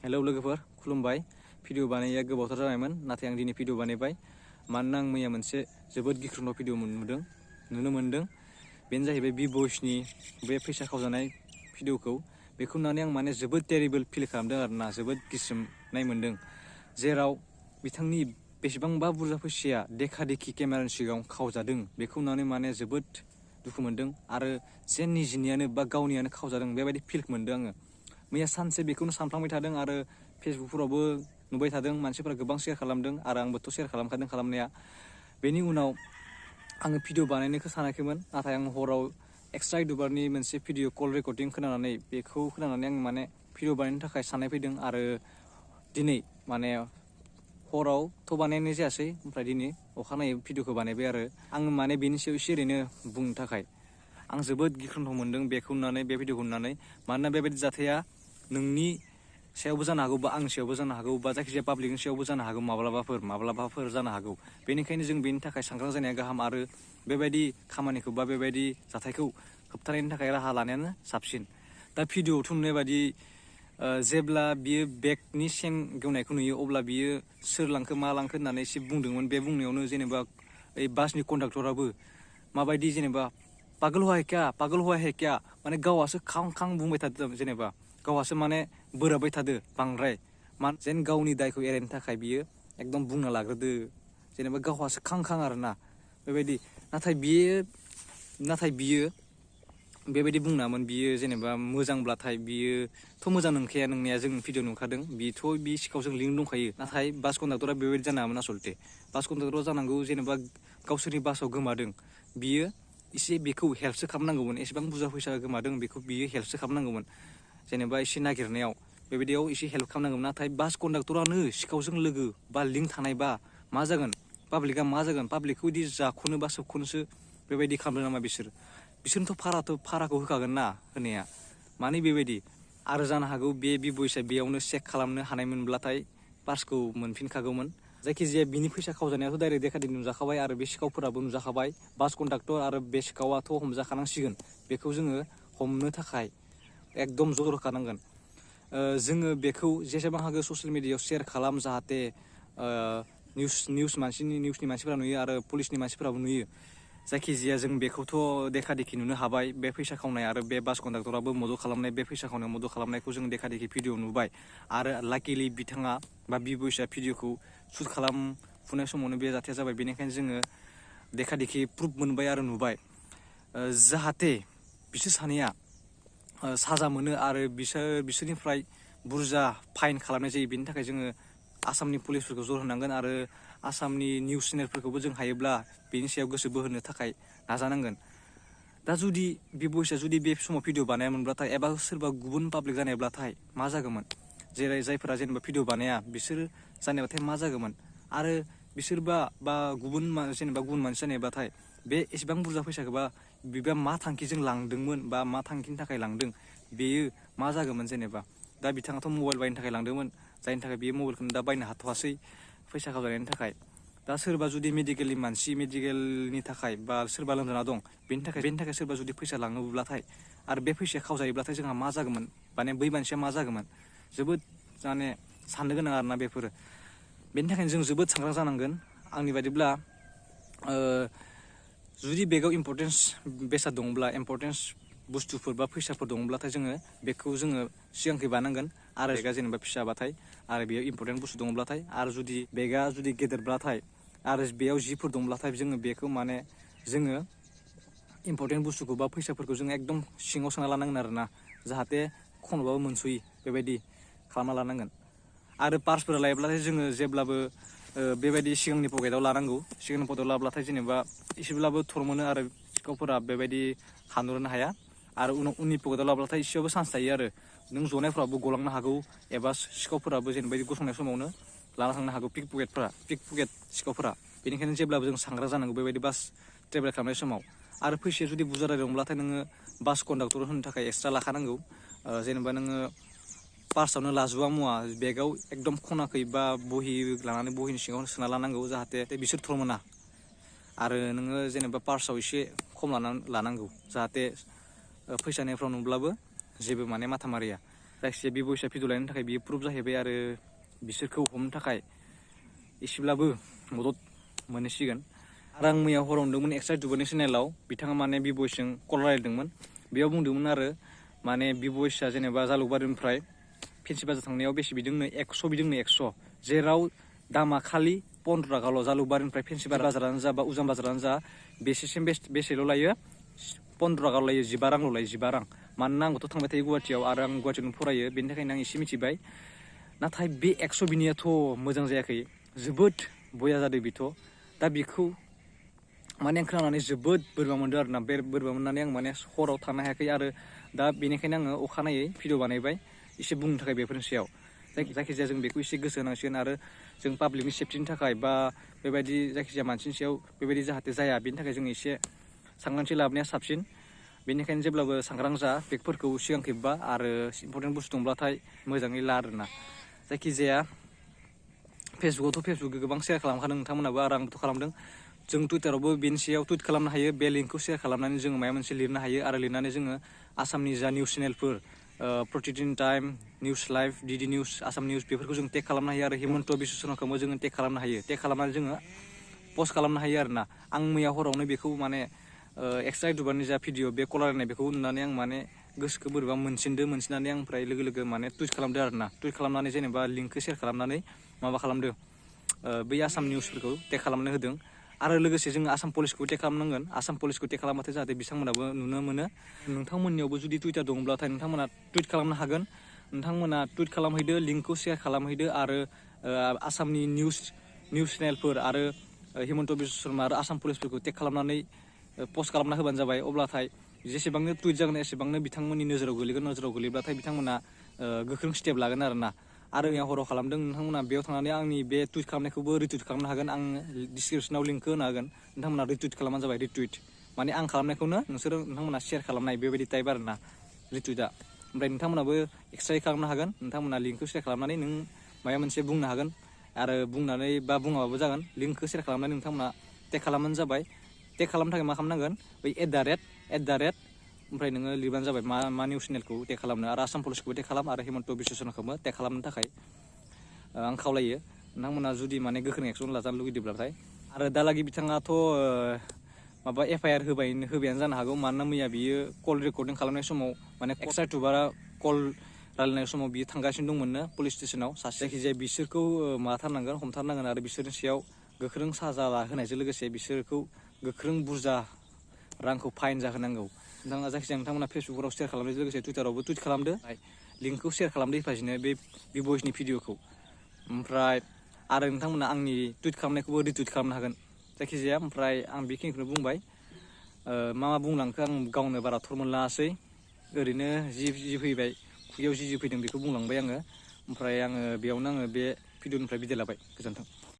Hello लोगोफोर खुलुमबाय। Video बानायनाया गोबावथार जाबायमोन, नाथाय आं दिनै भिडिअ बानायबाय। मानोना आं मैया मोनसे जोबोद गिख्रंथाव भिडिअ नुनो मोन्दों। बेनो जाहैबाय बि बयसनि बे फैसा खावजानाय भिडिअखौ। बेखौ नुनानै आं माने जोबोद टेरिबल फिल खालामदों आरोना, जोबोद गिस्रोमनाय मोन्दों। जेराव बिथांनि बेसेबांबा बुरजा फैसाया देखा देखि केमेरानि सिगाङाव खावजादों, बेखौ नुनानै माने जोबोद दुखु मोन्दों। आरो जे निजिनियानो बा गावनियानो खावजादों बेबायदि फिल मोन्दों आङो। मैया सानसे बेखौनो सानफ्लांबाय थादों आरो फेसबुकफोरावबो नुबाय थादों, मानसिफोरा गोबां शेयार खालामदों आरो आंबोथ' शेयार खालामखादों खालामनाया। बेनि उनाव आङो भिडिअ बानायनोखौ सानाखैमोन, नाथाय आं हराव एक्सट्रा इउटुबारनि मोनसे भिडिअ कल रेकर्डिं खोनानानै आं माने भिडिअ बानायनो थाखाय साननाय फैदों। आरो दिनै माने हरावथ' बानायनाय जायासै, ओमफ्राय दिनै अखानायै भिडिअखौ बानायबाय। आरो आङो माने बेनि सायाव एसे ओरैनो बुंनो थाखाय आं जोबोद गिख्रंथाव मोन्दों बेखौ नुनानै, बे भिडिअखौ नुनानै। मानोना बेबायदि जाथाया नोंनि सायावबो जानो हागौ, बा आंनि सायावबो जानो हागौ, बा जायखिजाया पाब्लिकनि सायावबो जानो हागौ, माब्लाबाफोर जानो हागौ। बेनिखायनो जों बेनि थाखाय सांग्रां जानाया गाहाम। आरो बेबायदि खामानिखौ बा बेबायदि जाथायखौ होबथानायनि थाखाय राहा लानायानो साबसिन। दा भिडिअआवथ' नुनाय बादि जेब्ला बियो बेगनि सेन गेवनायखौ नुयो, अब्ला बियो सोर लांखो मा लांखो होननानै एसे बुंदोंमोन। बे बुंनायावनो जेनेबा ओइ बासनि कन्डाक्टराबो माबायदि जेनेबा पागल हुआ है क्या माने गावहासो खां खां बुंबाय थादों, जेनेबा गावहासो माने बोराबबाय थादो बांद्राय। जेन गावनि दायखौ एरायनो थाखाय बियो एकदम बुंना लाग्रोदो, जेनेबा गावहासो खां खां आरोना बेबायदि। नाथाय बियो बेबायदि बुंनामोन। बियो जेनेबा मोजांब्लाथाय बियोथ' मोजां नंखाया नंनाया, जों भिडिअ नुखादों। बे सिखावजों लिंक दंखायो। नाथाय बास कन्डाक्टरा बेबायदि जानो हायामोन आसलथे। बास कन्डाक्टरा जानांगौ जेनेबा गावसोरनि बासाव गोमादों, बियो एसे बेखौ हेल्पसो खालामनांगौमोन। एसेबां बुरजा फैसा गोमादों, बेखौ बियो हेल्पसो खालामनांगौमोन। जेनेबा एसे नागिरनायाव बेबायदियाव एसे हेल्प खालामनांगौमोन। नाथाय बास कन्डाक्टरानो सिखावजों लोगो बा लिंक थानायबा मा जागोन, पाब्लिकआ मा जागोन? पाब्लिकखौ बिदि जाख'नो बा सोबख'नोसो बेबायदि खालामदों नामा बिसोरनोथ' भाराखौ होखागोन ना, होनाया माने बेबायदि। आरो जानो हागौ बे बयसआ बेयावनो चेक खालामनो हानायमोनब्लाथाय पार्सखौ मोनफिनखागौमोन। जायखिजाया बिनि फैसा खावजानायाथ' डाइरेक्ट देखायदों नुजाखाबाय, आरो बे सिखावफोराबो नुजाखाबाय। बास कन्डाक्टर आरो बे सिखावआथ' हमजाखानांसिगोन। बेखौ जोङो हमनो थाखाय एकदम जर होखानांगोन। जोङो बेखौ जेसेबां हागौ ससियेल मिडियायाव शेयार खालाम, जाहाथे निउसनि मानसिफोरा नुयो आरो पुलिसनि मानसिफोराबो नुयो। जायखिजाया जों बेखौथ' देखा देखि नुनो हाबाय, बे फैसा खावनाय आरो बे बास कन्डाक्टराबो मदद खालामनाय, बे फैसा खावनायाव मदद खालामनायखौ जों देखा देखि भिडिअ नुबाय। आरो लाकिलि बिथाङा बा बि बयसआ भिडिअखौ शुट खालामफुनाय समावनो बे जाथाया जाबाय। बेनिखायनो जोङो देखा देखि प्रुफ मोनबाय आरो नुबाय। जाहाथे बिसोर सानैया साजा मोनो आरो बिसोरनिफ्राय बुरजा फाइन खालामनाय जायो। बेनि थाखाय जोङो आसामनि पुलिसफोरखौ जर होनांगोन आरो आसामनि निउस चेनेलफोरखौबो जों हायोब्ला बेनि सायाव गोसो बोहोनो थाखाय नाजानांगोन। दा जुदि बि बयसआ बे समाव भिडिअ बानायामोनब्लाथाय, एबा सोरबा गुबुन पाब्लिक जानायब्लाथाय मा जागौमोन? जायफोरा जेनेबा भिडिअ बानाया बिसोर जानायबाथाय मा जागौमोन? आरो बिसोरबा बा गुबुन मानसि जानायबाथाय बे एसेबां बुरजा फैसाखौबा बिबा मा थांखिजों लांदोंमोन, बा मा थांखिनि थाखाय लांदों, बेयो मा जागौमोन जेनेबा? दा बिथाङाथ' मबाइल बायनो थाखाय लांदोंमोन, जायनि थाखाय बेयो मबाइलखौनो दा बायनो हाथ'वासै फैसा खावजानायनि थाखाय। दा सोरबा जुदि मेडिकेलनि थाखाय बा सोरबा लोमजाना दं, बेनि थाखाय सोरबा जुदि फैसा लाङोब्लाथाय आरो बे फैसाया खावजायोब्लाथाय जोंहा मा जागौमोन? माने बै मानसिया मा जागौमोन? जोबोद माने साननो गोनां आरोना बेफोरो। बेनि थाखायनो जों जोबोद सांग्रां जानांगोन। आंनि बायदिब्ला जुदि बेगाव इम्परटेन्स बेसाद दङब्ला, इम्परटेन्स बुस्थुफोर बा फैसाफोर दङब्लाथाय बेखौ जोङो सिगांखै बानांगोन। आरो बेगा जेनेबा फिसाबाथाय आरो बेयाव इम्परटेन्ट बुस्थु दङब्लाथाय, आरो जुदि बेगा गेदेरब्लाथाय आरो बेयाव जिफोर दंब्लाथाय जोङो इम्परटेन्ट बुस्थुखौ बा फैसाफोरखौ जों एकदम सिङाव सोना लानांगोन आरोना, जाहाथे खनबाबो मोनस'यि बेबायदि खालामना लानांगोन। आरो पार्सफोर लायोब्लाथाय जोङो जेब्लाबो बेबायदि सिगांनि पकेटाव लानांगौ। सिगांनि पकेटाव लाब्लाथाय जेनेबा एसेब्लाबो थर मोनो आरो सिखावफोरा बेबायदि हानहरनो हाया। आरो उननि पकेटाव लाब्लाथाय एसेबाबो चान्स थायो आरो नों जनायफ्राबो गलांनो हागौ, एबा सिखावफोराबो जेनेबा गसंनाय समावनो लाना थांनो हागौ पिक पकेट सिखावफोरा। बेनिखायनो जेब्लाबो जों सांग्रां जानांगौ बेबायदि बास ट्रेभेल खालामनाय समाव। आरो फैसाया जुदि बुरजाद्राय दंब्लाथाय नोङो बास कन्डाक्टर होनो थाखाय एक्सट्रा लाखानांगौ। जेनेबा नोङो पार्सआवनो लाजोबा मुवा, बेगाव एकदम खनाखै बा बहि लानानै बहिनि सिङाव सोना लानांगौ, जाहाथे बिसोर थर मोना। आरो नोङो जेनेबा पार्सआव एसे खम लानांगौ, जाहाथे फैसा नायफ्राव नुब्लाबो जेबो माने माथा मारिया। जायखिजाया बि बयसा भिडिअ लायनो थाखाय बियो प्रुफ जाहैबाय आरो बिसोरखौ हमनो थाखाय एसेब्लाबो मदद मोनहैसिगोन। आरो आं मैया हराव नुदोंमोन एक्सट्रा इउटुबारनि चेनेलाव बिथाङा माने बि बयसजों कल रायलायदोंमोन। बेयाव बुंदोंमोन आरो माने बि बयसआ जेनेबा जालुकबारिनिफ्राय फेन्सि बाजार थांनायाव बेसे बिदोंनो 100 बिदोंनो 100, जेराव दामा खालि 15 थाखाल'। जालुकबारिनिफ्राय फेन्सि बाजारानो जा बा उजान बाजारानो जा बेसेल' लायो, 15 थाखाल' लायो, 15 रांल' लायो, 15 रां। मानोना आंबोथ' थांबाय थायो गुवाहाटियाव आरो आं गुवाहाटियावनो फरायो, बेनि थाखायनो आं एसे मिथिबाय। नाथाय बे 100 बिनियाथ' मोजां जायाखै, जोबोद बया जादों बेथ'। दा बेखौ माने आं खोनानानै जोबोद बोरैबा मोनदों आरोना। बे बोरैबा मोननानै आं माने हराव थानो हायाखै आरो दा बेनिखायनो आङो अखानायै भिडिअ बानायबाय एसे बुंनो थाखाय बेफोरनि सायाव। जायखिजाया जों बेखौ एसे गोसो होनांसिगोन आरो जों पाब्लिकनि सेफटिनि थाखाय बा बेबायदि जायखिजाया मानसिनि सायाव बेबायदि जाहाथे जाया, बेनि थाखाय जों एसे सांग्रांथि लाबोनाया साबसिन। बेनिखायनो जेब्लाबो सांग्रां जा, बेगफोरखौ सिगां खेबबा आरो इम्परटेन्ट बुस्थु दंब्लाथाय मोजाङै ला आरोना। जायखिजाया फेसबुकआवथ' गोबां सेयार खालामखादों नोंथांमोनाबो आरो आंबोथ' खालामदों। जों टुइटारावबो बेनि सायाव टुइट खालामनो हायो, बे लिंकखौ सेयार खालामनानै जोङो माबा मोनसे लिरनो हायो आरो लिरनानै जोङो आसामनि जा निउस चेनेलफोर, प्रतिदिन time, news live, DD news, Assam news, बेफोरखौ जों टेग खालामनो हायो आरो हिमन्त बिश्व शर्माखौबो जोङो टेग खालामनो हायो। टेग खालामनानै जोङो पस्ट खालामनो हायो आरोना। आं मैया हरावनो बेखौ माने एक्सट्रा इउटुबारनि जा भिडिअ बे कल रायलायनाय बेखौ नुनानै आं माने गोसोखौ बोरैबा मोनसिनानै आं ओमफ्राय लोगो माने टुइट खालामदों आरोना। टुइट खालामनानै जेनेबा लिंकखौ सेयार खालामनानै माबा खालामदों, बै आसाम निउसफोरखौ टेग खालामनो होदों। आरो लोगोसे जोङो आसाम पुलिसखौ टेग खालामनांगोन। आसाम पुलिसखौ टेग खालामबाथाय जाहाथे बिथांमोनाबो नुनो मोनो। नोंथांमोननियावबो जुदि टुइटार दङब्लाथाय नोंथांमोना टुइट खालामनो हागोन। नोंथांमोना टुइट खालामहैदो, लिंकखौ सेयार खालामहैदो आरो आसामनि निउस चेनेलफोर आरो हिमन्त बिश्व शर्मा आरो आसाम पुलिसफोरखौ टेग खालामनानै पस्ट खालामना होबानो जाबाय। अब्लाथाय जेसेबांनो टुइट जागोन एसेबांनो बिथांमोननि नोजोराव गोलैगोन। नोजोराव गोलैब्लाथाय बिथांमोना गोख्रों स्टेप लागोन आरोना। आरो आं हराव खालामदों, नोंथांमोना बेयाव थांनानै आंनि बे टुइट खालामनायखौबो रिटुइट खालामनो हागोन। आं डिसक्रिपसनाव लिंकखौ होनो हागोन। नोंथांमोना रिटुइट खालामबानो जाबाय। रिटुइट माने आं खालामनायखौनो नोंथांमोना सेयार खालामनाय, बेबायदि टाइप आरोना रिटुइटआ। ओमफ्राय नोंथांमोनाबो एक्सट्रायै खालामनो हागोन। नोंथांमोना लिंकखौ सेयार खालामनानै नों माबा मोनसे बुंनो हागोन आरो बुंनानै बा बुङाबाबो जागोन। लिंकखौ सेयार खालामनानै नोंथांमोना टेग खालामबानो जाबाय। टेग खालामनो थाखाय मा खालामनांगोन, बै @ ओमफ्राय नोङो लिरबानो जाबाय मा निउस चेनेलखौ टेग खालामनो। आरो आसाम पुलिसखौबो टेग खालाम आरो हिमन्त बिश्व शर्माखौबो टेग खालामनो थाखाय आं खावलायो। नोंथांमोना जुदि माने गोख्रों एक्सन लाजानो लुगैदोंब्लाथाय। आरो दालागै बिथाङाथ' माबा FIR होबायानो जानो हागौ। मानोना मैया बियो कल रेकर्डिं खालामनाय समाव माने एक्सट्रा इउटुबारा कल रायलायनाय समाव बियो थांगासिनो दंमोननो पुलिस स्टेसनाव। जायखिजाया बिसोरखौ माथारनांगोन, हमथारनांगोन आरो बिसोरनि सायाव गोख्रों साजा होनायजों लोगोसे बिसोरखौ गोख्रों बुरजा रांखौ फाइन जाहोनांगौ। जायखिजाया नोंथांमोना फेसबुकफोराव सेयार खालामनायजों लोगोसे टुइटारावबो टुइट खालामदो। लिंकखौ सेयार खालामदो हेफाजिनो बे बि बयसनि भिडिअखौ। ओमफ्राय आरो नोंथांमोना आंनि टुइट खालामनायखौबो रिटुइट खालामनो हागोन। जायखिजाया ओमफ्राय आं बेखिनिखौनो बुंबाय। मा बुंलांखो आं गावनो बारा थर मोनलाङासै। ओरैनो जि फैबाय खुगायाव जि फैदों बेखौ बुंलांबाय आङो। ओमफ्राय बेयावनो बे भिडिअनिफ्राय बिदाय लाबाय। गोजोन्थों।